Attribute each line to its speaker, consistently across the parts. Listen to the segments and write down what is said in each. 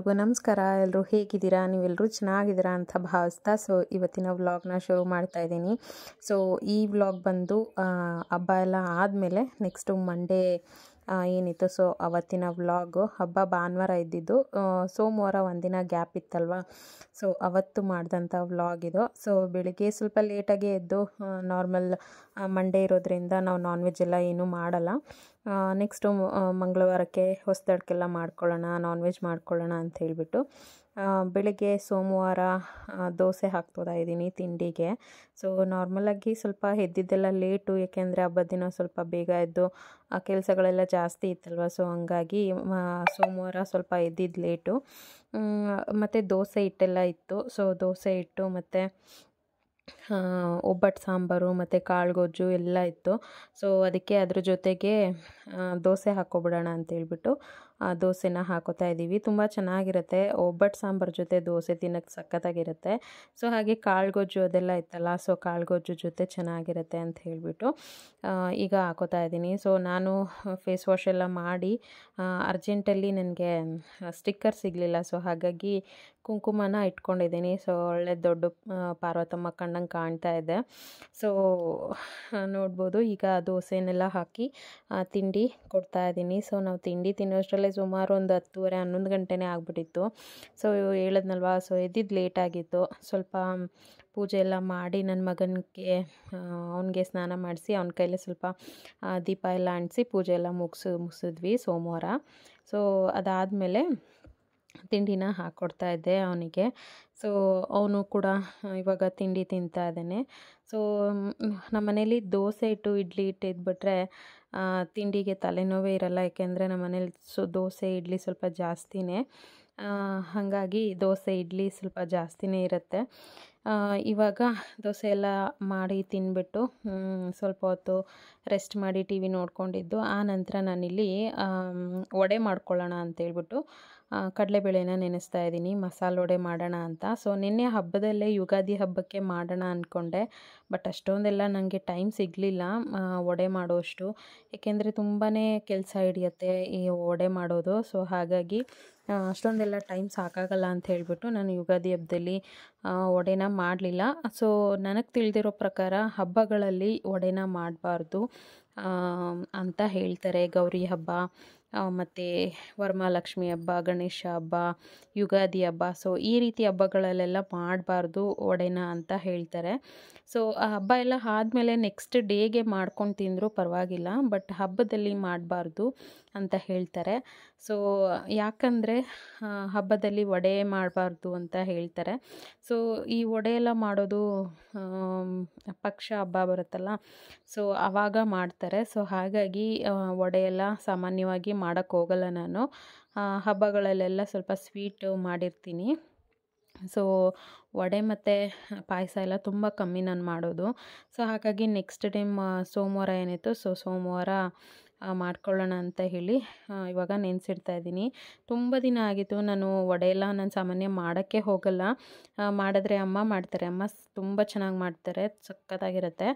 Speaker 1: ಎಲ್ರಿಗೂ ನಮಸ್ಕಾರ. ಎಲ್ಲರೂ ಹೇಗಿದ್ದೀರಾ? ನೀವೆಲ್ಲರೂ ಚೆನ್ನಾಗಿದ್ದೀರಾ ಅಂತ ಭಾವಿಸ್ತಾ ಇವತ್ತಿನ ವ್ಲಾಗ್ನ ಶುರು ಮಾಡ್ತಾ ಇದ್ದೀನಿ. ಈ ವ್ಲಾಗ್ ಬಂದು ಹಬ್ಬ ಎಲ್ಲ ಆದಮೇಲೆ ನೆಕ್ಸ್ಟು ಮಂಡೇ ಏನಿತ್ತು ಅವತ್ತಿನ ವ್ಲಾಗು. ಹಬ್ಬ ಭಾನುವಾರ ಇದ್ದಿದ್ದು, ಸೋಮವಾರ ಒಂದಿನ ಗ್ಯಾಪ್ ಇತ್ತಲ್ವ, ಅವತ್ತು ಮಾಡಿದಂಥ ವ್ಲಾಗ್ ಇದು. ಬೆಳಿಗ್ಗೆ ಸ್ವಲ್ಪ ಲೇಟಾಗೆ ಎದ್ದು, ನಾರ್ಮಲ್ ಮಂಡೇ ಇರೋದ್ರಿಂದ ನಾವು ನಾನ್ ವೆಜ್ ಎಲ್ಲ ಏನೂ ಮಾಡಲ್ಲ. ನೆಕ್ಸ್ಟು ಮಂಗಳವಾರಕ್ಕೆ ಹೊಸದಡ್ಕೆಲ್ಲ ಮಾಡ್ಕೊಳ್ಳೋಣ, ನಾನ್ ವೆಜ್ ಮಾಡ್ಕೊಳ್ಳೋಣ ಅಂತ ಹೇಳಿಬಿಟ್ಟು ಬೆಳಿಗ್ಗೆ ಸೋಮವಾರ ದೋಸೆ ಹಾಕ್ತಾ ಇದ್ದೀನಿ ತಿಂಡಿಗೆ. ನಾರ್ಮಲಾಗಿ ಸ್ವಲ್ಪ ಎದ್ದಿದ್ದೆಲ್ಲ ಲೇಟು, ಏಕೆಂದರೆ ಹಬ್ಬದ ದಿನ ಸ್ವಲ್ಪ ಬೇಗ ಎದ್ದು ಕೆಲಸಗಳೆಲ್ಲ ಜಾಸ್ತಿ ಇತ್ತಲ್ವ. ಹಂಗಾಗಿ ಸೋಮವಾರ ಸ್ವಲ್ಪ ಎದ್ದಿದ್ದು ಲೇಟು. ಮತ್ತು ದೋಸೆ ಹಿಟ್ಟೆಲ್ಲ ಇತ್ತು. ದೋಸೆ ಹಿಟ್ಟು ಮತ್ತು ಒಬ್ಬಟ್ಟು ಸಾಂಬಾರು ಮತ್ತು ಕಾಳುಗೊಜ್ಜು ಎಲ್ಲ ಇತ್ತು. ಅದಕ್ಕೆ ಅದ್ರ ಜೊತೆಗೆ ದೋಸೆ ಹಾಕ್ಕೊಬಿಡೋಣ ಅಂತೇಳ್ಬಿಟ್ಟು ದೋಸೆನ ಹಾಕೋತಾ ಇದ್ದೀವಿ. ತುಂಬ ಚೆನ್ನಾಗಿರುತ್ತೆ ಒಬ್ಬಟ್ಟು ಸಾಂಬಾರು ಜೊತೆ ದೋಸೆ ತಿನ್ನೋಕ್ಕೆ, ಸಖತ್ತಾಗಿರುತ್ತೆ. ಹಾಗೆ ಕಾಳುಗೊಜ್ಜು ಅದೆಲ್ಲ ಇತ್ತಲ್ಲ, ಕಾಳುಗೊಜ್ಜು ಜೊತೆ ಚೆನ್ನಾಗಿರುತ್ತೆ ಅಂತ ಹೇಳಿಬಿಟ್ಟು ಈಗ ಹಾಕೋತಾ ಇದ್ದೀನಿ. ನಾನು ಫೇಸ್ ವಾಶ್ ಎಲ್ಲ ಮಾಡಿ ಅರ್ಜೆಂಟಲ್ಲಿ ನನಗೆ ಸ್ಟಿಕ್ಕರ್ ಸಿಗಲಿಲ್ಲ. ಹಾಗಾಗಿ ಕುಂಕುಮನ ಇಟ್ಕೊಂಡಿದ್ದೀನಿ. ಒಳ್ಳೆ ದೊಡ್ಡ ಪಾರ್ವತಮ್ಮ ಕಂಡಂಗೆ ಕಾಣ್ತಾ ಇದೆ. ನೋಡ್ಬೋದು. ಈಗ ದೋಸೆನೆಲ್ಲ ಹಾಕಿ ತಿಂಡಿ ಕೊಡ್ತಾ ಇದ್ದೀನಿ. ನಾವು ತಿಂಡಿ ತಿನ್ನೋಷ್ಟರಲ್ಲೇ ಸುಮಾರು ಒಂದು 10:30 11 ಗಂಟೆನೇ ಆಗಿಬಿಟ್ಟಿತ್ತು. ಹೇಳಿದ್ನಲ್ವ, ಎದ್ದಿದ್ದು ಲೇಟಾಗಿತ್ತು. ಸ್ವಲ್ಪ ಪೂಜೆ ಎಲ್ಲ ಮಾಡಿ ನನ್ನ ಮಗನಿಗೆ ಅವನಿಗೆ ಸ್ನಾನ ಮಾಡಿಸಿ ಅವನ ಕೈಲೇ ಸ್ವಲ್ಪ ದೀಪ ಎಲ್ಲ ಅಂಟಿಸಿ ಪೂಜೆ ಎಲ್ಲ ಮುಗಿಸಿದ್ವಿ ಸೋಮವಾರ. ಅದಾದಮೇಲೆ ತಿಂಡಿನ ಹಾಕ್ಕೊಡ್ತಾ ಇದ್ದೆ ಅವನಿಗೆ. ಅವನು ಕೂಡ ಇವಾಗ ತಿಂಡಿ ತಿಂತಾ ಇದ್ದಾನೆ. ನಮ್ಮ ಮನೇಲಿ ದೋಸೆ ಇಟ್ಟು ಇಡ್ಲಿ ಇಟ್ಟು ಇದ್ಬಿಟ್ರೆ ತಿಂಡಿಗೆ ತಲೆನೋವೇ ಇರಲ್ಲ. ಯಾಕೆಂದರೆ ನಮ್ಮ ಮನೇಲಿ ದೋಸೆ ಇಡ್ಲಿ ಸ್ವಲ್ಪ ಜಾಸ್ತಿನೇ, ಹಾಗಾಗಿ ದೋಸೆ ಇಡ್ಲಿ ಸ್ವಲ್ಪ ಜಾಸ್ತಿನೇ ಇರುತ್ತೆ. ಇವಾಗ ದೋಸೆ ಎಲ್ಲ ಮಾಡಿ ತಿಂದ್ಬಿಟ್ಟು ಸ್ವಲ್ಪ ಹೊತ್ತು ರೆಸ್ಟ್ ಮಾಡಿ ಟಿ ವಿ ನೋಡ್ಕೊಂಡಿದ್ದು. ಆ ನಂತರ ನಾನಿಲ್ಲಿ ವಡೆ ಮಾಡ್ಕೊಳ್ಳೋಣ ಅಂತೇಳ್ಬಿಟ್ಟು ಕಡಲೆಬೇಳೆನ ನೆನೆಸ್ತಾ ಇದ್ದೀನಿ, ಮಸಾಲೆ ವಡೆ ಮಾಡೋಣ ಅಂತ. ನಿನ್ನೆ ಹಬ್ಬದಲ್ಲೇ ಯುಗಾದಿ ಹಬ್ಬಕ್ಕೆ ಮಾಡೋಣ ಅಂದ್ಕೊಂಡೆ, ಬಟ್ ಅಷ್ಟೊಂದೆಲ್ಲ ನನಗೆ ಟೈಮ್ ಸಿಗಲಿಲ್ಲ ವಡೆ ಮಾಡೋಷ್ಟು. ಏಕೆಂದರೆ ತುಂಬಾ ಕೆಲಸ ಹಿಡಿಯುತ್ತೆ ಈ ವಡೆ ಮಾಡೋದು. ಹಾಗಾಗಿ ಅಷ್ಟೊಂದೆಲ್ಲ ಟೈಮ್ ಸಾಕಾಗಲ್ಲ ಅಂತ ಹೇಳಿಬಿಟ್ಟು ನಾನು ಯುಗಾದಿ ಹಬ್ಬದಲ್ಲಿ ವಡೆನ ಮಾಡಲಿಲ್ಲ. ನನಗೆ ತಿಳಿದಿರೋ ಪ್ರಕಾರ ಹಬ್ಬಗಳಲ್ಲಿ ವಡೆನ ಮಾಡಬಾರ್ದು ಅಂತ ಹೇಳ್ತಾರೆ. ಗೌರಿ ಹಬ್ಬ ಮತ್ತು ವರಮಹಾಲಕ್ಷ್ಮಿ ಹಬ್ಬ, ಗಣೇಶ ಹಬ್ಬ, ಯುಗಾದಿ ಹಬ್ಬ, ಈ ರೀತಿ ಹಬ್ಬಗಳಲ್ಲೆಲ್ಲ ಮಾಡಬಾರ್ದು ವಡೆನ ಅಂತ ಹೇಳ್ತಾರೆ. ಆ ಹಬ್ಬ ಎಲ್ಲ ಆದಮೇಲೆ ನೆಕ್ಸ್ಟ್ ಡೇಗೆ ಮಾಡ್ಕೊಂಡು ತಿಂದರೂ ಪರವಾಗಿಲ್ಲ, ಬಟ್ ಹಬ್ಬದಲ್ಲಿ ಮಾಡಬಾರ್ದು ಅಂತ ಹೇಳ್ತಾರೆ. ಯಾಕಂದರೆ ಹಬ್ಬದಲ್ಲಿ ವಡೆ ಮಾಡಬಾರ್ದು ಅಂತ ಹೇಳ್ತಾರೆ. ಈ ವಡೆ ಎಲ್ಲ ಮಾಡೋದು ಪಕ್ಷ ಹಬ್ಬ ಬರುತ್ತಲ್ಲ, ಆವಾಗ ಮಾಡ್ತಾರೆ. ಹಾಗಾಗಿ ವಡೆ ಎಲ್ಲ ಸಾಮಾನ್ಯವಾಗಿ ಮಾಡೋಕ್ಕೆ ಹೋಗಲ್ಲ ನಾನು. ಹಬ್ಬಗಳಲ್ಲೆಲ್ಲ ಸ್ವಲ್ಪ ಸ್ವೀಟು ಮಾಡಿರ್ತೀನಿ. ವಡೆ ಮತ್ತು ಪಾಯಸ ಎಲ್ಲ ತುಂಬ ಕಮ್ಮಿ ನಾನು ಮಾಡೋದು. ಹಾಗಾಗಿ ನೆಕ್ಸ್ಟ್ ಟೈಮ್ ಸೋಮವಾರ ಏನಿತ್ತು, ಸೋಮವಾರ ಮಾಡ್ಕೊಳ್ಳೋಣ ಅಂತ ಹೇಳಿ ಇವಾಗ ನೆನೆಸಿಡ್ತಾ ಇದ್ದೀನಿ. ತುಂಬ ದಿನ ಆಗಿತ್ತು ನಾನು ವಡೆ ಎಲ್ಲ ನಾನು ಸಾಮಾನ್ಯ ಮಾಡೋಕ್ಕೆ ಹೋಗಲ್ಲ. ಮಾಡಿದ್ರೆ ಅಮ್ಮ ಮಾಡ್ತಾರೆ. ಅಮ್ಮ ತುಂಬ ಚೆನ್ನಾಗಿ ಮಾಡ್ತಾರೆ, ಸಖತ್ತಾಗಿರುತ್ತೆ.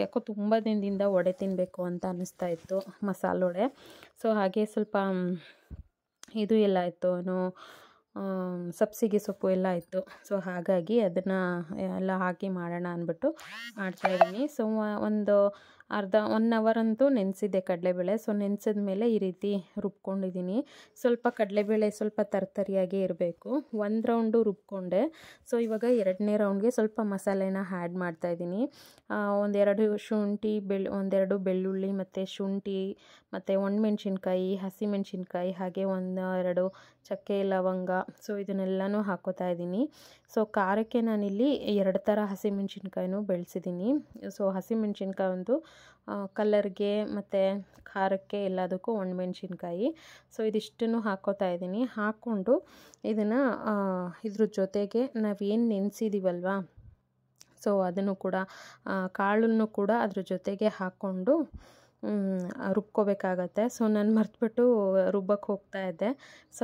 Speaker 1: ಯಾಕೋ ತುಂಬ ದಿನದಿಂದ ವಡೆ ತಿನ್ನಬೇಕು ಅಂತ ಅನ್ನಿಸ್ತಾ ಇತ್ತು, ಮಸಾಲೆ ವಡೆ. ಹಾಗೆ ಸ್ವಲ್ಪ ಇದು ಎಲ್ಲ ಇತ್ತು, ಸಬ್ಸಿಗೆ ಸೊಪ್ಪು ಎಲ್ಲ ಇತ್ತು. ಹಾಗಾಗಿ ಅದನ್ನು ಎಲ್ಲ ಹಾಕಿ ಮಾಡೋಣ ಅಂದ್ಬಿಟ್ಟು ಮಾಡ್ತಾಯಿದ್ದೀನಿ. ಒಂದು 1 ಅವರ್ ಅಂತೂ ನೆನೆಸಿದ್ದೆ ಕಡಲೆಬೇಳೆ. ನೆನೆಸಿದ ಮೇಲೆ ಈ ರೀತಿ ರುಬ್ಕೊಂಡಿದ್ದೀನಿ. ಸ್ವಲ್ಪ ಕಡಲೆಬೇಳೆ ಸ್ವಲ್ಪ ತರಿಯಾಗೇ ಇರಬೇಕು. 1 ರೌಂಡು ರುಬ್ಕೊಂಡೆ. ಇವಾಗ 2ನೇ ರೌಂಡ್ಗೆ ಸ್ವಲ್ಪ ಮಸಾಲೆನ ಆ್ಯಡ್ ಮಾಡ್ತಾಯಿದ್ದೀನಿ. ಒಂದೆರಡು ಬೆಳ್ಳುಳ್ಳಿ ಮತ್ತು ಶುಂಠಿ ಮತ್ತು ಒಣಮೆಣ್ಸಿನ್ಕಾಯಿ, ಹಸಿಮೆಣ್ಸಿನ್ಕಾಯಿ, ಹಾಗೆ 1-2 ಚಕ್ಕೆ ಲವಂಗ, ಇದನ್ನೆಲ್ಲನೂ ಹಾಕೋತಾ ಇದ್ದೀನಿ. ಖಾರಕ್ಕೆ ನಾನಿಲ್ಲಿ 2 ಥರ ಹಸಿಮೆಣ್ಸಿನ್ಕಾಯಿನೂ ಬೆಳೆಸಿದ್ದೀನಿ. ಹಸಿಮೆಣ್ಸಿನ್ಕಾಯಿ ಒಂದು ಕಲರ್ಗೆ ಮತ್ತು ಖಾರಕ್ಕೆ ಎಲ್ಲದಕ್ಕೂ ಒಣಮೆಣ್ಸಿನ್ಕಾಯಿ. ಇದಿಷ್ಟನ್ನು ಹಾಕೋತಾ ಇದ್ದೀನಿ. ಹಾಕ್ಕೊಂಡು ಇದನ್ನು ಇದ್ರ ಜೊತೆಗೆ ನಾವೇನು ನೆನೆಸಿದ್ದೀವಲ್ವ, ಅದನ್ನು ಕೂಡ ಕಾಳನ್ನು ಕೂಡ ಅದ್ರ ಜೊತೆಗೆ ಹಾಕ್ಕೊಂಡು ರುಬ್ಕೋಬೇಕಾಗತ್ತೆ. ನಾನು ಮರೆತುಬಿಟ್ಟು ರುಬ್ಬಕ್ಕೆ ಹೋಗ್ತಾ ಇದ್ದೆ.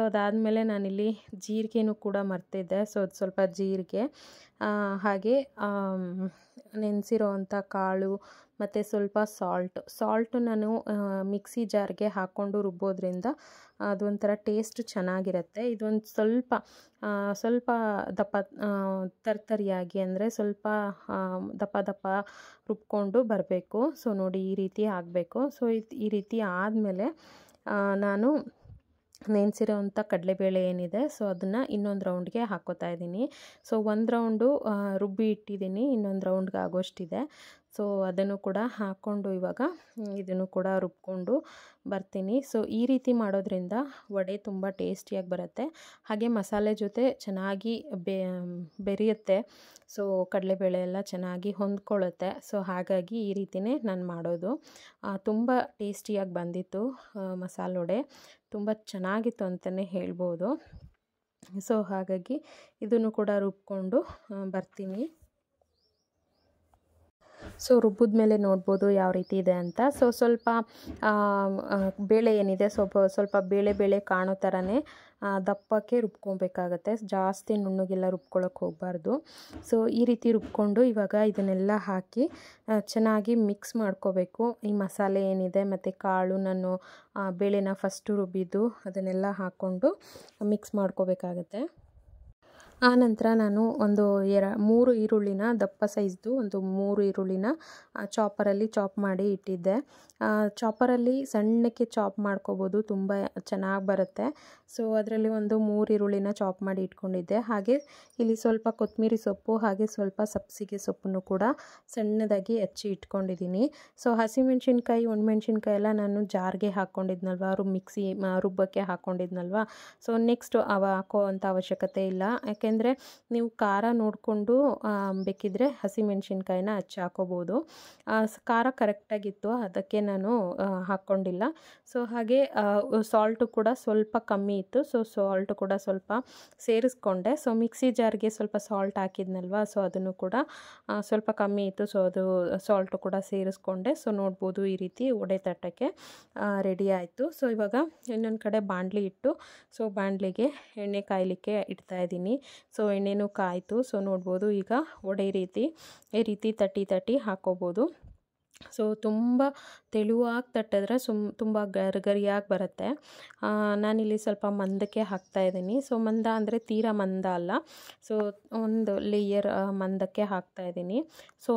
Speaker 1: ಅದಾದಮೇಲೆ ನಾನಿಲ್ಲಿ ಜೀರಿಗೆನೂ ಕೂಡ ಮರ್ತಿದ್ದೆ. ಅದು ಸ್ವಲ್ಪ ಜೀರಿಗೆ, ಹಾಗೆ ನೆನೆಸಿರೋ ಅಂಥ ಕಾಳು ಮತ್ತು ಸ್ವಲ್ಪ ಸಾಲ್ಟು ನಾನು ಮಿಕ್ಸಿ ಜಾರ್ಗೆ ಹಾಕ್ಕೊಂಡು ರುಬ್ಬೋದ್ರಿಂದ ಅದೊಂಥರ ಟೇಸ್ಟ್ ಚೆನ್ನಾಗಿರುತ್ತೆ. ಇದೊಂದು ಸ್ವಲ್ಪ ದಪ್ಪ ತರ್ತರಿಯಾಗಿ ಅಂದರೆ ಸ್ವಲ್ಪ ದಪ್ಪ ರುಬ್ಕೊಂಡು ಬರಬೇಕು. ಸೊ ನೋಡಿ ಈ ರೀತಿ ಆಗಬೇಕು. ಸೊ ಈ ರೀತಿ ಆದಮೇಲೆ ನಾನು ನೆನೆಸಿರೋವಂಥ ಕಡಲೆಬೇಳೆ ಏನಿದೆ ಸೊ ಅದನ್ನು ಇನ್ನೊಂದು ರೌಂಡ್ಗೆ ಹಾಕ್ಕೋತಾ ಇದ್ದೀನಿ. ಸೊ ಒಂದು ರೌಂಡು ರುಬ್ಬಿ ಇಟ್ಟಿದ್ದೀನಿ, ಇನ್ನೊಂದು ರೌಂಡ್ಗೆ ಆಗೋಷ್ಟಿದೆ. ಸೊ ಅದನ್ನು ಕೂಡ ಹಾಕ್ಕೊಂಡು ಇವಾಗ ಇದನ್ನು ಕೂಡ ರುಬ್ಕೊಂಡು ಬರ್ತೀನಿ. ಸೊ ಈ ರೀತಿ ಮಾಡೋದ್ರಿಂದ ವಡೆ ತುಂಬ ಟೇಸ್ಟಿಯಾಗಿ ಬರುತ್ತೆ, ಹಾಗೆ ಮಸಾಲೆ ಜೊತೆ ಚೆನ್ನಾಗಿ ಬೆರೆಯುತ್ತೆ. ಸೊ ಕಡಲೆಬೇಳೆ ಎಲ್ಲ ಚೆನ್ನಾಗಿ ಹೊಂದ್ಕೊಳ್ಳುತ್ತೆ. ಸೊ ಹಾಗಾಗಿ ಈ ರೀತಿಯೇ ನಾನು ಮಾಡೋದು. ತುಂಬ ಟೇಸ್ಟಿಯಾಗಿ ಬಂದಿತ್ತು ಮಸಾಲೆ ವಡೆ, ತುಂಬ ಚೆನ್ನಾಗಿತ್ತು ಅಂತಲೇ ಹೇಳ್ಬೋದು. ಸೊ ಹಾಗಾಗಿ ಇದನ್ನು ಕೂಡ ರುಬ್ಕೊಂಡು ಬರ್ತೀನಿ. ಸೊ ರುಬ್ಬಿದ ಮೇಲೆ ನೋಡ್ಬೋದು ಯಾವ ರೀತಿ ಇದೆ ಅಂತ. ಸೊ ಸ್ವಲ್ಪ ಬೇಳೆ ಏನಿದೆ ಸ್ವಲ್ಪ ಬೇಳೆ ಕಾಣೋ ಥರನೇ ದಪ್ಪಕ್ಕೆ ರುಬ್ಕೊಬೇಕಾಗತ್ತೆ, ಜಾಸ್ತಿ ನುಣ್ಣಗೆಲ್ಲ ರುಬ್ಕೊಳ್ಳೋಕೆ ಹೋಗಬಾರ್ದು. ಸೊ ಈ ರೀತಿ ರುಬ್ಕೊಂಡು ಇವಾಗ ಇದನ್ನೆಲ್ಲ ಹಾಕಿ ಚೆನ್ನಾಗಿ ಮಿಕ್ಸ್ ಮಾಡ್ಕೋಬೇಕು. ಈ ಮಸಾಲೆ ಏನಿದೆ ಮತ್ತು ಕಾಳು, ನಾನು ಬೇಳೆನ ಫಸ್ಟು ರುಬ್ಬಿದ್ದು ಅದನ್ನೆಲ್ಲ ಹಾಕ್ಕೊಂಡು ಮಿಕ್ಸ್ ಮಾಡ್ಕೋಬೇಕಾಗತ್ತೆ. ಆನಂತರ ನಾನು ಒಂದು 3 ಈರುಳ್ಳಿನ ದಪ್ಪ ಸೈಜ್ದು ಒಂದು 3 ಈರುಳ್ಳಿನ ಚಾಪರಲ್ಲಿ ಚಾಪ್ ಮಾಡಿ ಇಟ್ಟಿದ್ದೆ. ಚಾಪರಲ್ಲಿ ಸಣ್ಣಕ್ಕೆ ಚಾಪ್ ಮಾಡ್ಕೋಬೋದು, ತುಂಬ ಚೆನ್ನಾಗಿ ಬರುತ್ತೆ. ಸೊ ಅದರಲ್ಲಿ ಒಂದು 3 ಈರುಳ್ಳಿನ ಚಾಪ್ ಮಾಡಿ ಇಟ್ಕೊಂಡಿದ್ದೆ. ಹಾಗೆ ಇಲ್ಲಿ ಸ್ವಲ್ಪ ಕೊತ್ತಂಬರಿ ಸೊಪ್ಪು ಹಾಗೆ ಸ್ವಲ್ಪ ಸಬ್ಸಿಗೆ ಸೊಪ್ಪನ್ನು ಕೂಡ ಸಣ್ಣದಾಗಿ ಹೆಚ್ಚಿ ಇಟ್ಕೊಂಡಿದ್ದೀನಿ. ಸೊ ಹಸಿಮೆಣ್ಸಿನ್ಕಾಯಿ, ಒಣಮೆಣ್ಸಿನ್ಕಾಯಿ ಎಲ್ಲ ನಾನು ಜಾರ್ಗೆ ಹಾಕ್ಕೊಂಡಿದ್ನಲ್ವ, ಮಿಕ್ಸಿ ರುಬ್ಬಕ್ಕೆ ಹಾಕ್ಕೊಂಡಿದ್ನಲ್ವ. ಸೊ ನೆಕ್ಸ್ಟ್ ಹಾಕೋ ಅಂಥ ಅವಶ್ಯಕತೆ ಇಲ್ಲ, ಯಾಕೆಂದರೆ ನೀವು ಖಾರ ನೋಡಿಕೊಂಡು ಬೇಕಿದ್ದರೆ ಹಸಿಮೆಣ್ಸಿನ್ಕಾಯಿನ ಹಚ್ಚಿ ಹಾಕೋಬೋದು. ಖಾರ ಕರೆಕ್ಟಾಗಿತ್ತು, ಅದಕ್ಕೆ ನಾನು ಹಾಕ್ಕೊಂಡಿಲ್ಲ. ಸೊ ಹಾಗೆ ಸಾಲ್ಟು ಕೂಡ ಸ್ವಲ್ಪ ಕಮ್ಮಿ ಇತ್ತು, ಸೊ ಸಾಲ್ಟು ಕೂಡ ಸ್ವಲ್ಪ ಸೇರಿಸ್ಕೊಂಡೆ. ಸೊ ಮಿಕ್ಸಿ ಜಾರ್ಗೆ ಸ್ವಲ್ಪ ಸಾಲ್ಟ್ ಹಾಕಿದ್ನಲ್ವ, ಸೊ ಅದನ್ನು ಕೂಡ ಸ್ವಲ್ಪ ಕಮ್ಮಿ ಇತ್ತು, ಸೊ ಅದು ಸಾಲ್ಟು ಕೂಡ ಸೇರಿಸ್ಕೊಂಡೆ. ಸೊ ನೋಡ್ಬೋದು ಈ ರೀತಿ ವಡೆ ತಟ್ಟಕ್ಕೆ ರೆಡಿ ಆಯಿತು. ಸೊ ಇವಾಗ ಇನ್ನೊಂದು ಕಡೆ ಬಾಣಲಿ ಇಟ್ಟು, ಸೊ ಬಾಣಲಿಗೆ ಎಣ್ಣೆ ಕಾಯಲಿಕ್ಕೆ ಇಡ್ತಾಯಿದ್ದೀನಿ. ಸೊ ಎಣ್ಣೆನೂ ಕಾಯಿತು. ಸೊ ನೋಡ್ಬೋದು ಈಗ ವಡೆ ಈ ರೀತಿ ತಟ್ಟಿ ಹಾಕ್ಕೋಬೋದು. ಸೊ ತುಂಬ ತೆಳುವಾಗಿ ತಟ್ಟಿದ್ರೆ ತುಂಬ ಗರಿಯಾಗಿ ಬರುತ್ತೆ. ನಾನಿಲ್ಲಿ ಸ್ವಲ್ಪ ಮಂದಕ್ಕೆ ಹಾಕ್ತಾಯಿದ್ದೀನಿ. ಸೊ ಮಂದ ಅಂದರೆ ತೀರಾ ಮಂದ ಅಲ್ಲ, ಸೊ ಒಂದು ಲೇಯರ್ ಮಂದಕ್ಕೆ ಹಾಕ್ತಾಯಿದ್ದೀನಿ. ಸೊ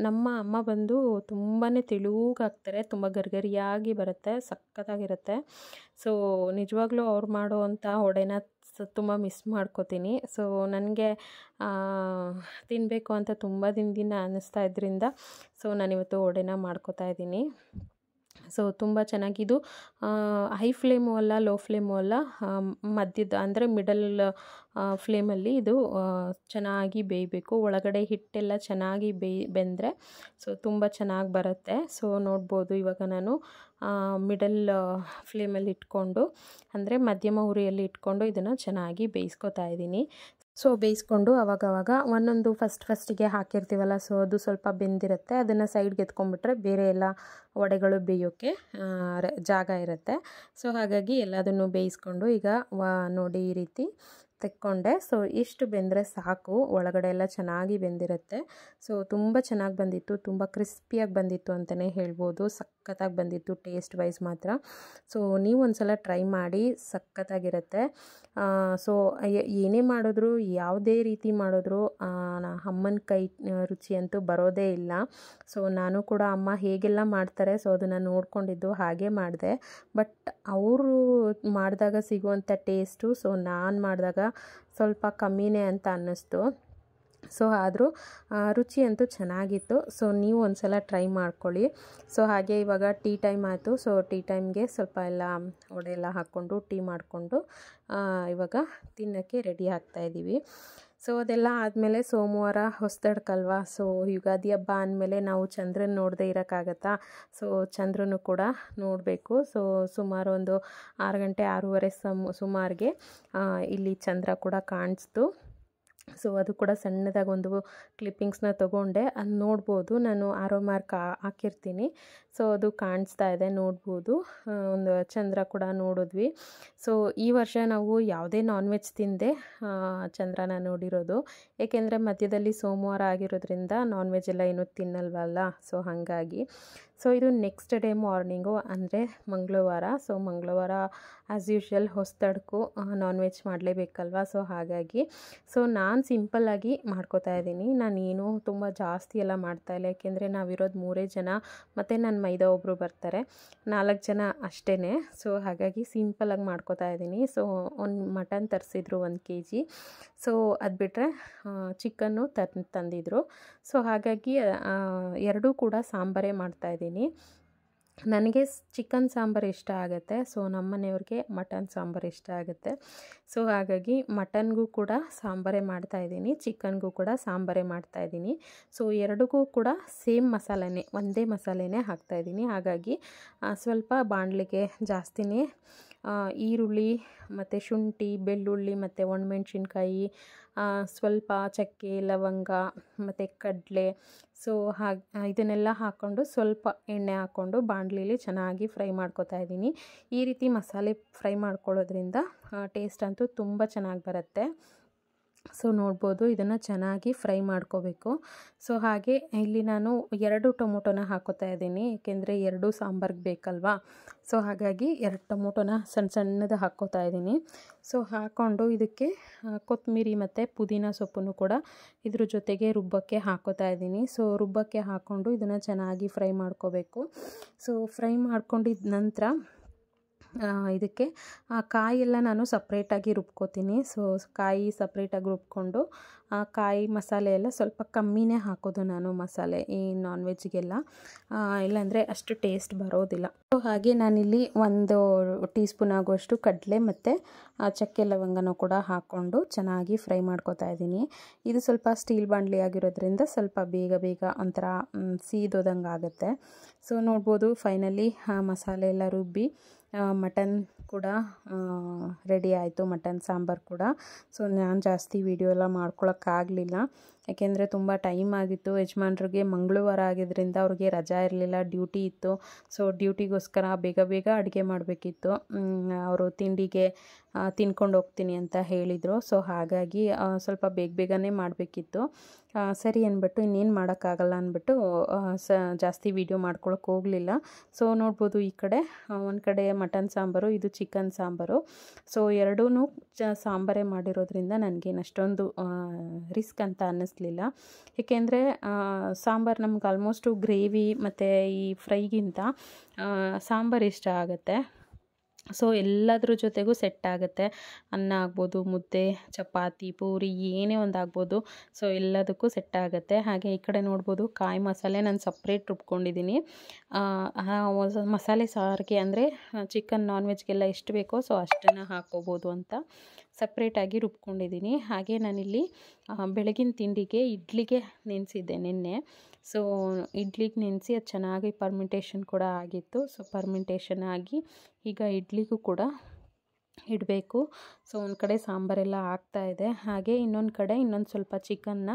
Speaker 1: ನಮ್ಮ ಅಮ್ಮ ಬಂದು ತುಂಬಾ ತೆಳುವಾಗಿ ಹಾಕ್ತಾರೆ, ತುಂಬ ಗರಿಯಾಗಿ ಬರುತ್ತೆ, ಸಖತ್ತಾಗಿರುತ್ತೆ. ಸೊ ನಿಜವಾಗ್ಲೂ ಅವ್ರು ಮಾಡೋವಂಥ ವಡೆನ ತುಂಬ ಮಿಸ್ ಮಾಡ್ಕೋತೀನಿ. ಸೊ ನನಗೆ ತಿನ್ನಬೇಕು ಅಂತ ತುಂಬ ದಿನದಿಂದ ಅನ್ನಿಸ್ತಾ ಇದ್ರಿಂದ ಸೊ ನಾನಿವತ್ತು ವಡೆನ ಮಾಡ್ಕೋತಾ ಇದ್ದೀನಿ. ಸೊ ತುಂಬ ಚೆನ್ನಾಗಿದು ಹೈ ಫ್ಲೇಮು ಅಲ್ಲ, ಲೋ ಫ್ಲೇಮು ಅಲ್ಲ, ಮಧ್ಯದ ಅಂದರೆ ಮಿಡಲ್ ಫ್ಲೇಮಲ್ಲಿ ಇದು ಚೆನ್ನಾಗಿ ಬೇಯಬೇಕು. ಒಳಗಡೆ ಹಿಟ್ಟೆಲ್ಲ ಚೆನ್ನಾಗಿ ಬೆಂದರೆ ಸೊ ತುಂಬ ಚೆನ್ನಾಗಿ ಬರುತ್ತೆ. ಸೊ ನೋಡ್ಬೋದು ಇವಾಗ ನಾನು ಮಿಡಲ್ ಫ್ಲೇಮಲ್ಲಿ ಇಟ್ಕೊಂಡು, ಅಂದರೆ ಮಧ್ಯಮ ಉರಿಯಲ್ಲಿ ಇಟ್ಕೊಂಡು ಇದನ್ನು ಚೆನ್ನಾಗಿ ಬೇಯಿಸ್ಕೊತಾ ಇದ್ದೀನಿ. ಸೊ ಬೇಯಿಸ್ಕೊಂಡು ಅವಾಗವಾಗ ಒಂದೊಂದು ಫಸ್ಟಿಗೆ ಹಾಕಿರ್ತೀವಲ್ಲ, ಸೊ ಅದು ಸ್ವಲ್ಪ ಬೆಂದಿರುತ್ತೆ, ಅದನ್ನು ಸೈಡ್ಗೆ ಎತ್ಕೊಂಡ್ಬಿಟ್ರೆ ಬೇರೆ ಎಲ್ಲ ವಡೆಗಳು ಬೇಯೋಕ್ಕೆ ಜಾಗ ಇರುತ್ತೆ. ಸೊ ಹಾಗಾಗಿ ಎಲ್ಲದನ್ನು ಬೇಯಿಸ್ಕೊಂಡು ಈಗ ನೋಡಿ ಈ ರೀತಿ ತೆಕ್ಕೊಂಡೆ. ಸೊ ಇಷ್ಟು ಬೆಂದರೆ ಸಾಕು, ಒಳಗಡೆ ಎಲ್ಲ ಚೆನ್ನಾಗಿ ಬೆಂದಿರುತ್ತೆ. ಸೊ ತುಂಬ ಚೆನ್ನಾಗಿ ಬಂದಿತ್ತು, ತುಂಬ ಕ್ರಿಸ್ಪಿಯಾಗಿ ಬಂದಿತ್ತು ಅಂತಲೇ ಹೇಳ್ಬೋದು. ಸಖತ್ತಾಗಿ ಬಂದಿತ್ತು ಟೇಸ್ಟ್ ವೈಸ್ ಮಾತ್ರ. ಸೊ ನೀವು ಒಂದ್ಸಲ ಟ್ರೈ ಮಾಡಿ, ಸಖತ್ತಾಗಿರುತ್ತೆ. ಸೊ ಏನೇ ಮಾಡಿದ್ರು, ಯಾವುದೇ ರೀತಿ ಮಾಡಿದ್ರು ಅಮ್ಮನ ಕೈ ರುಚಿ ಅಂತೂ ಬರೋದೇ ಇಲ್ಲ. ಸೊ ನಾನು ಕೂಡ ಅಮ್ಮ ಹೇಗೆಲ್ಲ ಮಾಡ್ತಾರೆ ಸೊ ಅದನ್ನು ನೋಡ್ಕೊಂಡಿದ್ದು ಹಾಗೆ ಮಾಡಿದೆ. ಬಟ್ ಅವರು ಮಾಡಿದಾಗ ಸಿಗುವಂಥ ಟೇಸ್ಟು ಸೊ ನಾನು ಮಾಡಿದಾಗ ಸ್ವಲ್ಪ ಕಮ್ಮಿನೇ ಅಂತ ಅನ್ನಿಸ್ತು. ಸೊ ಆದರೂ ರುಚಿ ಅಂತೂ ಚೆನ್ನಾಗಿತ್ತು. ಸೊ ನೀವು ಒಂದ್ಸಲ ಟ್ರೈ ಮಾಡ್ಕೊಳ್ಳಿ. ಸೊ ಹಾಗೆ ಇವಾಗ ಟೀ ಟೈಮ್ ಆಯಿತು. ಸೊ ಟೀ ಟೈಮ್ಗೆ ಸ್ವಲ್ಪ ಎಲ್ಲ ವಡೆ ಎಲ್ಲ ಹಾಕ್ಕೊಂಡು ಟೀ ಮಾಡಿಕೊಂಡು ಇವಾಗ ತಿನ್ನೋಕ್ಕೆ ರೆಡಿ ಆಗ್ತಾಯಿದ್ದೀವಿ. ಸೊ ಅದೆಲ್ಲ ಆದಮೇಲೆ ಸೋಮವಾರ ಹೊಸದಡ್ಕಲ್ವಾ, ಸೊ ಯುಗಾದಿ ಹಬ್ಬ ಅಂದಮೇಲೆ ನಾವು ಚಂದ್ರನ ನೋಡದೆ ಇರೋಕ್ಕಾಗತ್ತಾ. ಸೊ ಚಂದ್ರನು ಕೂಡ ನೋಡಬೇಕು. ಸೊ ಸುಮಾರು ಒಂದು 6 ಗಂಟೆ 6:30 ಸುಮಾರಿಗೆ ಇಲ್ಲಿ ಚಂದ್ರ ಕೂಡ ಕಾಣಿಸ್ತು. ಸೊ ಅದು ಕೂಡ ಸಣ್ಣದಾಗಿ ಒಂದು ಕ್ಲಿಪ್ಪಿಂಗ್ಸ್ನ ತೊಗೊಂಡೆ. ಅದು ನೋಡ್ಬೋದು, ನಾನು ಆರೋ ಮಾರ್ಕ್ ಹಾಕಿರ್ತೀನಿ. ಸೊ ಅದು ಕಾಣಿಸ್ತಾ ಇದೆ, ನೋಡ್ಬೋದು. ಒಂದು ಚಂದ್ರ ಕೂಡ ನೋಡಿದ್ವಿ. ಸೊ ಈ ವರ್ಷ ನಾವು ಯಾವುದೇ ನಾನ್ ವೆಜ್ ತಿಂದೆ ಚಂದ್ರನ ನೋಡಿರೋದು. ಏಕೆಂದರೆ ಮಧ್ಯದಲ್ಲಿ ಸೋಮವಾರ ಆಗಿರೋದ್ರಿಂದ ನಾನ್ ವೆಜ್ ಎಲ್ಲ ಏನೂ ತಿನ್ನಲ್ವಲ್ಲ, ಸೊ ಹಾಗಾಗಿ. ಸೊ ಇದು ನೆಕ್ಸ್ಟ್ ಡೇ ಮಾರ್ನಿಂಗು, ಅಂದರೆ ಮಂಗಳವಾರ. ಸೊ ಮಂಗಳವಾರ ಆ್ಯಸ್ ಯೂಶ್ವಲ್ ಹೊಸದಡ್ಕು ನಾನ್ ವೆಜ್ ಮಾಡಲೇಬೇಕಲ್ವ, ಸೊ ಹಾಗಾಗಿ. ಸೊ ನಾನು ಸಿಂಪಲ್ಲಾಗಿ ಮಾಡ್ಕೋತಾ ಇದ್ದೀನಿ. ನಾನೇನು ತುಂಬ ಜಾಸ್ತಿ ಎಲ್ಲ ಮಾಡ್ತಾಯಿಲ್ಲ, ಯಾಕೆಂದರೆ ನಾವಿರೋದು 3 ಜನ, ಮತ್ತು ನನ್ನ ಮೈದಾ ಒಬ್ಬರು ಬರ್ತಾರೆ, 4 ಜನ ಅಷ್ಟೇ. ಸೊ ಹಾಗಾಗಿ ಸಿಂಪಲ್ಲಾಗಿ ಮಾಡ್ಕೋತಾ ಇದ್ದೀನಿ. ಸೊ ಒಂದು ಮಟನ್ ತರಿಸಿದ್ರು 1 kg. ಸೊ ಅದು ಬಿಟ್ಟರೆ ಚಿಕನ್ನು ತಂದಿದ್ರು. ಸೊ ಹಾಗಾಗಿ ಎರಡೂ ಕೂಡ ಸಾಂಬಾರೇ ಮಾಡ್ತಾಯಿದ್ದೀನಿ. ನನಗೆ ಚಿಕನ್ ಸಾಂಬಾರು ಇಷ್ಟ ಆಗುತ್ತೆ. ಸೊ ನಮ್ಮ ಮನೆಯವ್ರಿಗೆ ಮಟನ್ ಸಾಂಬಾರು ಇಷ್ಟ ಆಗುತ್ತೆ. ಸೊ ಹಾಗಾಗಿ ಮಟನ್ಗೂ ಕೂಡ ಸಾಂಬಾರೇ ಮಾಡ್ತಾಯಿದ್ದೀನಿ, ಚಿಕನ್ಗೂ ಕೂಡ ಸಾಂಬಾರೇ ಮಾಡ್ತಾಯಿದ್ದೀನಿ. ಸೊ ಎರಡಿಗೂ ಕೂಡ ಸೇಮ್ ಮಸಾಲೆನೇ, ಒಂದೇ ಮಸಾಲೆನೇ ಹಾಕ್ತಾಯಿದ್ದೀನಿ. ಹಾಗಾಗಿ ಸ್ವಲ್ಪ ಬಾಣಲಿಗೆ ಜಾಸ್ತಿನೇ ಈರುಳ್ಳಿ ಮತ್ತು ಶುಂಠಿ, ಬೆಳ್ಳುಳ್ಳಿ ಮತ್ತು ಒಣಮೆಣ್ಸಿನ್ಕಾಯಿ, ಸ್ವಲ್ಪ ಚಕ್ಕೆ, ಲವಂಗ ಮತ್ತು ಕಡಲೆ, ಸೊ ಇದನ್ನೆಲ್ಲ ಹಾಕ್ಕೊಂಡು ಸ್ವಲ್ಪ ಎಣ್ಣೆ ಹಾಕ್ಕೊಂಡು ಬಾಣಲಿಲಿ ಚೆನ್ನಾಗಿ ಫ್ರೈ ಮಾಡ್ಕೊತಾ ಇದ್ದೀನಿ. ಈ ರೀತಿ ಮಸಾಲೆ ಫ್ರೈ ಮಾಡ್ಕೊಳ್ಳೋದ್ರಿಂದ ಟೇಸ್ಟ್ ಅಂತೂ ತುಂಬ ಚೆನ್ನಾಗಿ ಬರುತ್ತೆ. ಸೊ ನೋಡ್ಬೋದು, ಇದನ್ನು ಚೆನ್ನಾಗಿ ಫ್ರೈ ಮಾಡ್ಕೋಬೇಕು. ಸೊ ಹಾಗೆ ಇಲ್ಲಿ ನಾನು 2 ಟೊಮೊಟೊನ ಹಾಕೋತಾ ಇದ್ದೀನಿ, ಏಕೆಂದರೆ 2 ಸಾಂಬಾರ್ಗೆ ಬೇಕಲ್ವಾ. ಸೊ ಹಾಗಾಗಿ 2 ಟೊಮೊಟೊನ ಸಣ್ಣದು ಹಾಕ್ಕೋತಾ ಇದ್ದೀನಿ. ಸೊ ಹಾಕ್ಕೊಂಡು ಇದಕ್ಕೆ ಕೊತ್ತಂಬರಿ ಮತ್ತು ಪುದೀನ ಸೊಪ್ಪನ್ನು ಕೂಡ ಇದ್ರ ಜೊತೆಗೆ ರುಬ್ಬಕ್ಕೆ ಹಾಕೋತಾ ಇದ್ದೀನಿ. ಸೊ ರುಬ್ಬಕ್ಕೆ ಹಾಕ್ಕೊಂಡು ಇದನ್ನು ಚೆನ್ನಾಗಿ ಫ್ರೈ ಮಾಡ್ಕೋಬೇಕು. ಸೊ ಫ್ರೈ ಮಾಡ್ಕೊಂಡಿದ್ದ ನಂತರ ಇದಕ್ಕೆ ಕಾಯೆಲ್ಲ ನಾನು ಸಪ್ರೇಟಾಗಿ ರುಬ್ಕೋತೀನಿ. ಸೊ ಕಾಯಿ ಸಪ್ರೇಟಾಗಿ ರುಬ್ಕೊಂಡು ಕಾಯಿ ಮಸಾಲೆ ಎಲ್ಲ ಸ್ವಲ್ಪ ಕಮ್ಮಿನೇ ಹಾಕೋದು ನಾನು ಮಸಾಲೆ ಈ ನಾನ್ ವೆಜ್ಗೆಲ್ಲ, ಇಲ್ಲಾಂದರೆ ಅಷ್ಟು ಟೇಸ್ಟ್ ಬರೋದಿಲ್ಲ. ಸೊ ಹಾಗೆ ನಾನಿಲ್ಲಿ 1 ಟೀ ಸ್ಪೂನ್ ಆಗುವಷ್ಟು ಕಡಲೆ ಮತ್ತು ಚಕ್ಕೆ ಲವಂಗನೂ ಕೂಡ ಹಾಕ್ಕೊಂಡು ಚೆನ್ನಾಗಿ ಫ್ರೈ ಮಾಡ್ಕೋತಾ ಇದ್ದೀನಿ. ಇದು ಸ್ವಲ್ಪ ಸ್ಟೀಲ್ ಬಾಣಲಿ ಆಗಿರೋದ್ರಿಂದ ಸ್ವಲ್ಪ ಬೇಗ ಒಂಥರ ಸೀದೋದಂಗೆ ಆಗುತ್ತೆ. ಸೊ ನೋಡ್ಬೋದು, ಫೈನಲಿ ಮಸಾಲೆ ಎಲ್ಲ ರುಬ್ಬಿ ಮಟನ್ ಕೂಡ ರೆಡಿ ಆಯಿತು, ಮಟನ್ ಸಾಂಬಾರು ಕೂಡ. ಸೊ ನಾನು ಜಾಸ್ತಿ ವಿಡಿಯೋ ಎಲ್ಲ ಮಾಡ್ಕೊಳಕ್ಕಾಗಲಿಲ್ಲ, ಯಾಕೆಂದರೆ ತುಂಬ ಟೈಮ್ ಆಗಿತ್ತು. ಯಜಮಾನ್ರಿಗೆ ಮಂಗಳವಾರ ಆಗಿದ್ದರಿಂದ ಅವ್ರಿಗೆ ರಜಾ ಇರಲಿಲ್ಲ, ಡ್ಯೂಟಿ ಇತ್ತು. ಸೊ ಡ್ಯೂಟಿಗೋಸ್ಕರ ಬೇಗ ಅಡುಗೆ ಮಾಡಬೇಕಿತ್ತು. ಅವರು ತಿಂಡಿಗೆ ತಿನ್ಕೊಂಡು ಹೋಗ್ತೀನಿ ಅಂತ ಹೇಳಿದರು. ಸೊ ಹಾಗಾಗಿ ಸ್ವಲ್ಪ ಬೇಗನೆ ಮಾಡಬೇಕಿತ್ತು. ಸರಿ ಅಂದ್ಬಿಟ್ಟು ಇನ್ನೇನು ಮಾಡೋಕ್ಕಾಗಲ್ಲ ಅಂದ್ಬಿಟ್ಟು ಜಾಸ್ತಿ ವೀಡಿಯೋ ಮಾಡ್ಕೊಳಕ್ಕೆ ಹೋಗಲಿಲ್ಲ. ಸೊ ನೋಡ್ಬೋದು, ಈ ಕಡೆ ಒಂದು ಕಡೆ ಮಟನ್ ಸಾಂಬಾರು, ಇದು ಚಿಕನ್ ಸಾಂಬಾರು. ಸೊ ಎರಡೂ ಸಾಂಬಾರೇ ಮಾಡಿರೋದ್ರಿಂದ ನನಗೇನು ಅಷ್ಟೊಂದು ರಿಸ್ಕ್ ಅಂತ ಅನ್ನಿಸ್ಲಿಲ್ಲ. ಏಕೆಂದರೆ ಸಾಂಬಾರು ನಮ್ಗೆ ಆಲ್ಮೋಸ್ಟು ಗ್ರೇವಿ ಮತ್ತು ಈ ಫ್ರೈಗಿಂತ ಸಾಂಬಾರು ಇಷ್ಟ ಆಗುತ್ತೆ. ಸೊ ಎಲ್ಲದ್ರ ಜೊತೆಗೂ ಸೆಟ್ ಆಗುತ್ತೆ. ಅನ್ನ ಆಗ್ಬೋದು, ಮುದ್ದೆ, ಚಪಾತಿ, ಪೂರಿ ಏನೇ ಒಂದು ಆಗ್ಬೋದು. ಸೊ ಎಲ್ಲದಕ್ಕೂ ಸೆಟ್ ಆಗುತ್ತೆ. ಹಾಗೆ ಈ ಕಡೆ ನೋಡ್ಬೋದು, ಕಾಯಿ ಮಸಾಲೆ ನಾನು ಸಪ್ರೇಟ್ ರುಬ್ಕೊಂಡಿದ್ದೀನಿ. ಮಸಾಲೆ ಸಾರಿಗೆ ಅಂದರೆ ಚಿಕನ್ ನಾನ್ ವೆಜ್ಗೆಲ್ಲ ಎಷ್ಟು ಬೇಕೋ ಸೊ ಅಷ್ಟನ್ನು ಹಾಕ್ಕೋಬೋದು ಅಂತ ಸಪ್ರೇಟಾಗಿ ರುಬ್ಕೊಂಡಿದ್ದೀನಿ. ಹಾಗೆ ನಾನಿಲ್ಲಿ ಬೆಳಗಿನ ತಿಂಡಿಗೆ ಇಡ್ಲಿಗೆ ನೆನೆಸಿದ್ದೆ ನಿನ್ನೆ. ಸೊ ಇಡ್ಲಿಗೆ ನೆನೆಸಿ ಅದು ಚೆನ್ನಾಗಿ ಪರ್ಮಿಂಟೇಷನ್ ಕೂಡ ಆಗಿತ್ತು. ಸೊ ಪರ್ಮಿಂಟೇಷನ್ ಆಗಿ ಈಗ ಇಡ್ಲಿಗೂ ಕೂಡ ಇಡಬೇಕು. ಸೊ ಒಂದು ಕಡೆ ಸಾಂಬಾರೆಲ್ಲ ಆಗ್ತಾಯಿದೆ. ಹಾಗೆ ಇನ್ನೊಂದು ಕಡೆ ಇನ್ನೊಂದು ಸ್ವಲ್ಪ ಚಿಕನ್ನ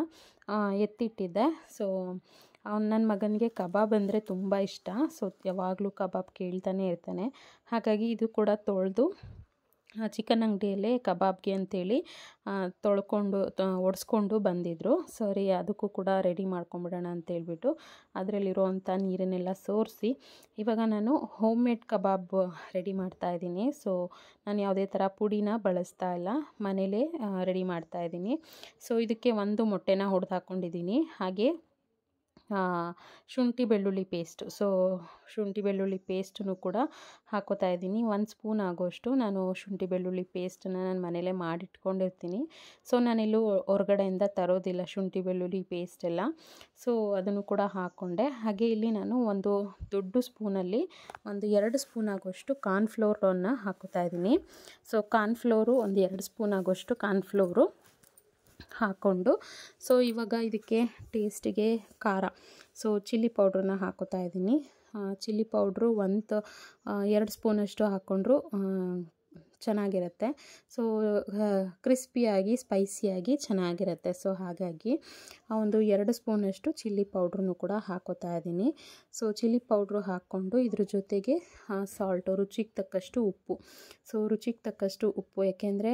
Speaker 1: ಎತ್ತಿಟ್ಟಿದ್ದೆ. ಸೊ ನನ್ನ ಮಗನಿಗೆ ಕಬಾಬ್ ಅಂದರೆ ತುಂಬ ಇಷ್ಟ. ಸೊ ಯಾವಾಗಲೂ ಕಬಾಬ್ ಕೇಳ್ತಾನೆ ಇರ್ತಾನೆ. ಹಾಗಾಗಿ ಇದು ಕೂಡ ತೊಳೆದು ಚಿಕನ್ ಅಂಗಡಿಯಲ್ಲೇ ಕಬಾಬ್ಗೆ ಅಂತೇಳಿ ಒಡಿಸ್ಕೊಂಡು ಬಂದಿದ್ದರು. ಸರಿ, ಅದಕ್ಕೂ ಕೂಡ ರೆಡಿ ಮಾಡ್ಕೊಂಬಿಡೋಣ ಅಂತೇಳ್ಬಿಟ್ಟು ಅದರಲ್ಲಿರುವಂಥ ನೀರನ್ನೆಲ್ಲ ಸೋರಿಸಿ ಇವಾಗ ನಾನು ಹೋಮ್ ಮೇಡ್ ಕಬಾಬ್ ರೆಡಿ ಮಾಡ್ತಾಯಿದ್ದೀನಿ. ಸೊ ನಾನು ಯಾವುದೇ ಥರ ಪುಡಿನ ಬಳಸ್ತಾ ಇಲ್ಲ, ಮನೇಲೇ ರೆಡಿ ಮಾಡ್ತಾಯಿದ್ದೀನಿ. ಸೊ ಇದಕ್ಕೆ 1 ಮೊಟ್ಟೆನ ಹೊಡೆದು ಹಾಕ್ಕೊಂಡಿದ್ದೀನಿ. ಹಾಗೆ ಶುಂಠಿ ಬೆಳ್ಳುಳ್ಳಿ ಪೇಸ್ಟು, ಸೊ ಶುಂಠಿ ಬೆಳ್ಳುಳ್ಳಿ ಪೇಸ್ಟನ್ನು ಕೂಡ ಹಾಕೋತಾ ಇದ್ದೀನಿ. 1 ಸ್ಪೂನ್ ಆಗೋಷ್ಟು ನಾನು ಶುಂಠಿ ಬೆಳ್ಳುಳ್ಳಿ ಪೇಸ್ಟನ್ನು ನಾನು ಮನೇಲೇ ಮಾಡಿಟ್ಕೊಂಡಿರ್ತೀನಿ. ಸೊ ನಾನೆಲ್ಲೂ ಹೊರಗಡೆಯಿಂದ ತರೋದಿಲ್ಲ ಶುಂಠಿ ಬೆಳ್ಳುಳ್ಳಿ ಪೇಸ್ಟ್ ಎಲ್ಲ. ಸೊ ಅದನ್ನು ಕೂಡ ಹಾಕ್ಕೊಂಡೆ. ಹಾಗೆ ಇಲ್ಲಿ ನಾನು ಒಂದು ದೊಡ್ಡ ಸ್ಪೂನಲ್ಲಿ 2 ಸ್ಪೂನ್ ಆಗೋಷ್ಟು ಕಾರ್ನ್ಫ್ಲೋರನ್ನು ಹಾಕೋತಾ ಇದ್ದೀನಿ. ಸೊ ಕಾರ್ನ್ಫ್ಲೋರು 2 ಸ್ಪೂನ್ ಆಗೋಷ್ಟು ಕಾರ್ನ್ಫ್ಲೋರು ಹಾಕ್ಕೊಂಡು, ಸೊ ಇವಾಗ ಇದಕ್ಕೆ ಟೇಸ್ಟಿಗೆ ಖಾರ, ಸೊ ಚಿಲ್ಲಿ ಪೌಡ್ರನ್ನ ಹಾಕೋತಾ ಇದ್ದೀನಿ. ಚಿಲ್ಲಿ ಪೌಡ್ರು 2 ಸ್ಪೂನಷ್ಟು ಹಾಕ್ಕೊಂಡ್ರು ಚೆನ್ನಾಗಿರುತ್ತೆ. ಸೊ ಕ್ರಿಸ್ಪಿಯಾಗಿ ಸ್ಪೈಸಿಯಾಗಿ ಚೆನ್ನಾಗಿರುತ್ತೆ. ಸೊ ಹಾಗಾಗಿ ಒಂದು 2 ಸ್ಪೂನಷ್ಟು ಚಿಲ್ಲಿ ಪೌಡ್ರನ್ನು ಕೂಡ ಹಾಕೋತಾ ಇದ್ದೀನಿ. ಸೊ ಚಿಲ್ಲಿ ಪೌಡ್ರು ಹಾಕ್ಕೊಂಡು ಇದ್ರ ಜೊತೆಗೆ ಸಾಲ್ಟು, ರುಚಿಗೆ ತಕ್ಕಷ್ಟು ಉಪ್ಪು. ಸೊ ರುಚಿಗೆ ತಕ್ಕಷ್ಟು ಉಪ್ಪು, ಯಾಕೆಂದರೆ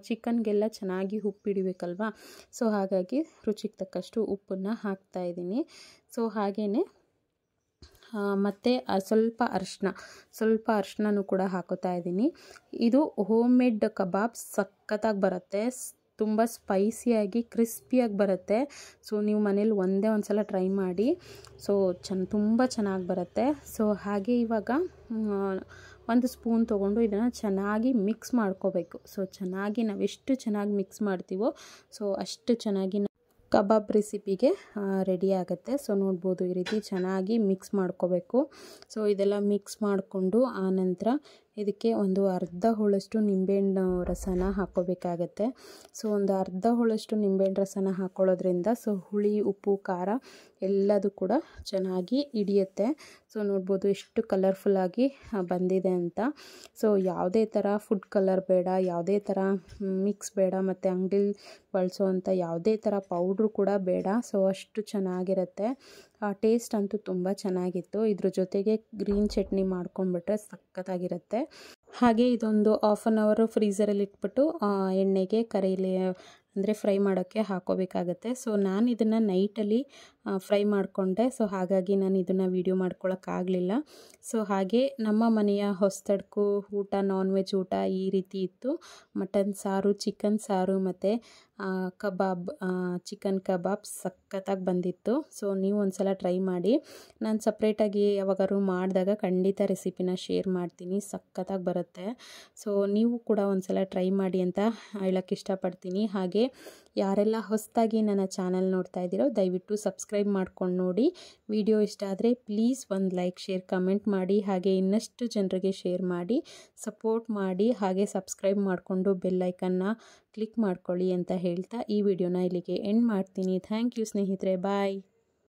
Speaker 1: ಚಿಕನ್ಗೆಲ್ಲ ಚೆನ್ನಾಗಿ ಉಪ್ಪು ಹಿಡಿಬೇಕಲ್ವಾ. ಸೊ ಹಾಗಾಗಿ ರುಚಿಗೆ ತಕ್ಕಷ್ಟು ಉಪ್ಪನ್ನು ಹಾಕ್ತಾಯಿದ್ದೀನಿ. ಸೊ ಹಾಗೆಯೇ ಮತ್ತು ಸ್ವಲ್ಪ ಅರಿಶಿನನೂ ಕೂಡ ಹಾಕೋತಾ ಇದ್ದೀನಿ. ಇದು ಹೋಮ್ ಮೇಡ್ ಕಬಾಬ್ ಸಖತ್ತಾಗಿ ಬರುತ್ತೆ, ತುಂಬ ಸ್ಪೈಸಿಯಾಗಿ ಕ್ರಿಸ್ಪಿಯಾಗಿ ಬರುತ್ತೆ. ಸೊ ನೀವು ಮನೇಲಿ ಒಂದೇ ಒಂದು ಸಲ ಟ್ರೈ ಮಾಡಿ. ಸೊ ತುಂಬ ಚೆನ್ನಾಗಿ ಬರುತ್ತೆ. ಸೊ ಹಾಗೆ ಇವಾಗ 1 ಸ್ಪೂನ್ ತೊಗೊಂಡು ಇದನ್ನು ಚೆನ್ನಾಗಿ ಮಿಕ್ಸ್ ಮಾಡ್ಕೋಬೇಕು. ಸೊ ಚೆನ್ನಾಗಿ ನಾವು ಎಷ್ಟು ಚೆನ್ನಾಗಿ ಮಿಕ್ಸ್ ಮಾಡ್ತೀವೋ ಸೊ ಅಷ್ಟು ಚೆನ್ನಾಗಿ ಕಬಾಬ್ ರೆಸಿಪಿಗೆ ರೆಡಿ ಆಗುತ್ತೆ. ಸೊ ನೋಡ್ಬೋದು, ಈ ರೀತಿ ಚೆನ್ನಾಗಿ ಮಿಕ್ಸ್ ಮಾಡ್ಕೋಬೇಕು. ಸೊ ಇದೆಲ್ಲ ಮಿಕ್ಸ್ ಮಾಡಿಕೊಂಡು ಆನಂತರ ಇದಕ್ಕೆ ಒಂದು ಅರ್ಧ ಹೋಳಷ್ಟು ನಿಂಬೆಹಣ್ಣು ರಸನ ಹಾಕ್ಕೋಬೇಕಾಗತ್ತೆ. ಸೊ ಒಂದು ಅರ್ಧ ಹೋಳಷ್ಟು ನಿಂಬೆಹಣ್ಣು ರಸನ ಹಾಕ್ಕೊಳ್ಳೋದ್ರಿಂದ ಸೊ ಹುಳಿ, ಉಪ್ಪು, ಖಾರ ಎಲ್ಲದೂ ಕೂಡ ಚೆನ್ನಾಗಿ ಹಿಡಿಯುತ್ತೆ. ಸೊ ನೋಡ್ಬೋದು ಎಷ್ಟು ಕಲರ್ಫುಲ್ಲಾಗಿ ಬಂದಿದೆ ಅಂತ. ಸೊ ಯಾವುದೇ ಥರ ಫುಡ್ ಕಲರ್ ಬೇಡ, ಯಾವುದೇ ಥರ ಮಿಕ್ಸ್ ಬೇಡ, ಮತ್ತು ಅಂಗಡಿಲಿ ಬಳಸೋವಂಥ ಯಾವುದೇ ಥರ ಪೌಡ್ರು ಕೂಡ ಬೇಡ. ಸೊ ಅಷ್ಟು ಚೆನ್ನಾಗಿರುತ್ತೆ. ಟೇಸ್ಟ್ ಅಂತೂ ತುಂಬ ಚೆನ್ನಾಗಿತ್ತು. ಇದ್ರ ಜೊತೆಗೆ ಗ್ರೀನ್ ಚಟ್ನಿ ಮಾಡ್ಕೊಂಡ್ಬಿಟ್ರೆ ಸಖತ್ತಾಗಿರುತ್ತೆ. ಹಾಗೆ ಇದೊಂದು 1/2 ಅವರ್ ಫ್ರೀಝರಲ್ಲಿ ಇಟ್ಬಿಟ್ಟು ಎಣ್ಣೆಗೆ ಕರೀಲಿ ಅಂದರೆ ಫ್ರೈ ಮಾಡೋಕ್ಕೆ ಹಾಕೋಬೇಕಾಗತ್ತೆ. ಸೊ ನಾನು ಇದನ್ನು ನೈಟಲ್ಲಿ ಫ್ರೈ ಮಾಡಿಕೊಂಡೆ. ಸೊ ಹಾಗಾಗಿ ನಾನು ಇದನ್ನು ವೀಡಿಯೋ ಮಾಡ್ಕೊಳ್ಳೋಕ್ಕಾಗಲಿಲ್ಲ. ಸೊ ಹಾಗೆ ನಮ್ಮ ಮನೆಯ ಹೊಸತಡ್ಕು ಊಟ, ನಾನ್ ವೆಜ್ ಊಟ ಈ ರೀತಿ ಇತ್ತು. ಮಟನ್ ಸಾರು, ಚಿಕನ್ ಸಾರು ಮತ್ತು ಕಬಾಬ್, ಚಿಕನ್ ಕಬಾಬ್ ಸಖತ್ತಾಗಿ ಬಂದಿತ್ತು. ಸೊ ನೀವು ಒಂದು ಸಲ ಟ್ರೈ ಮಾಡಿ. ನಾನು ಸಪ್ರೇಟಾಗಿ ಯಾವಾಗಾದ್ರು ಮಾಡಿದಾಗ ಖಂಡಿತ ರೆಸಿಪಿನ ಶೇರ್ ಮಾಡ್ತೀನಿ, ಸಖತ್ತಾಗಿ ಬರುತ್ತೆ. ಸೊ ನೀವು ಕೂಡ ಒಂದು ಸಲ ಟ್ರೈ ಮಾಡಿ ಅಂತ ಹೇಳೋಕ್ಕೆ ಇಷ್ಟಪಡ್ತೀನಿ. ಹಾಗೆ ಯಾರೆಲ್ಲ ಹೊಸದಾಗಿ ನನ್ನ ಚಾನಲ್ ನೋಡ್ತಾ ಇದ್ದೀರೋ ದಯವಿಟ್ಟು ಸಬ್ಸ್ಕ್ರೈಬ್ ಮಾಡ್ಕೊಂಡು ನೋಡಿ. ವಿಡಿಯೋ ಇಷ್ಟ ಆದರೆ ಪ್ಲೀಸ್ ಒಂದು ಲೈಕ್, ಶೇರ್, ಕಮೆಂಟ್ ಮಾಡಿ. ಹಾಗೆ ಇನ್ನಷ್ಟು ಜನರಿಗೆ ಶೇರ್ ಮಾಡಿ, ಸಪೋರ್ಟ್ ಮಾಡಿ. ಹಾಗೆ ಸಬ್ಸ್ಕ್ರೈಬ್ ಮಾಡಿಕೊಂಡು ಬೆಲ್ ಐಕನ್ನ ಕ್ಲಿಕ್ ಮಾಡ್ಕೊಳ್ಳಿ ಅಂತ ಹೇಳ್ತಾ ಈ ವಿಡಿಯೋನ ಇಲ್ಲಿಗೆ ಎಂಡ್ ಮಾಡ್ತೀನಿ. ಥ್ಯಾಂಕ್ ಯು ಸ್ನೇಹಿತರೆ, ಬಾಯ್.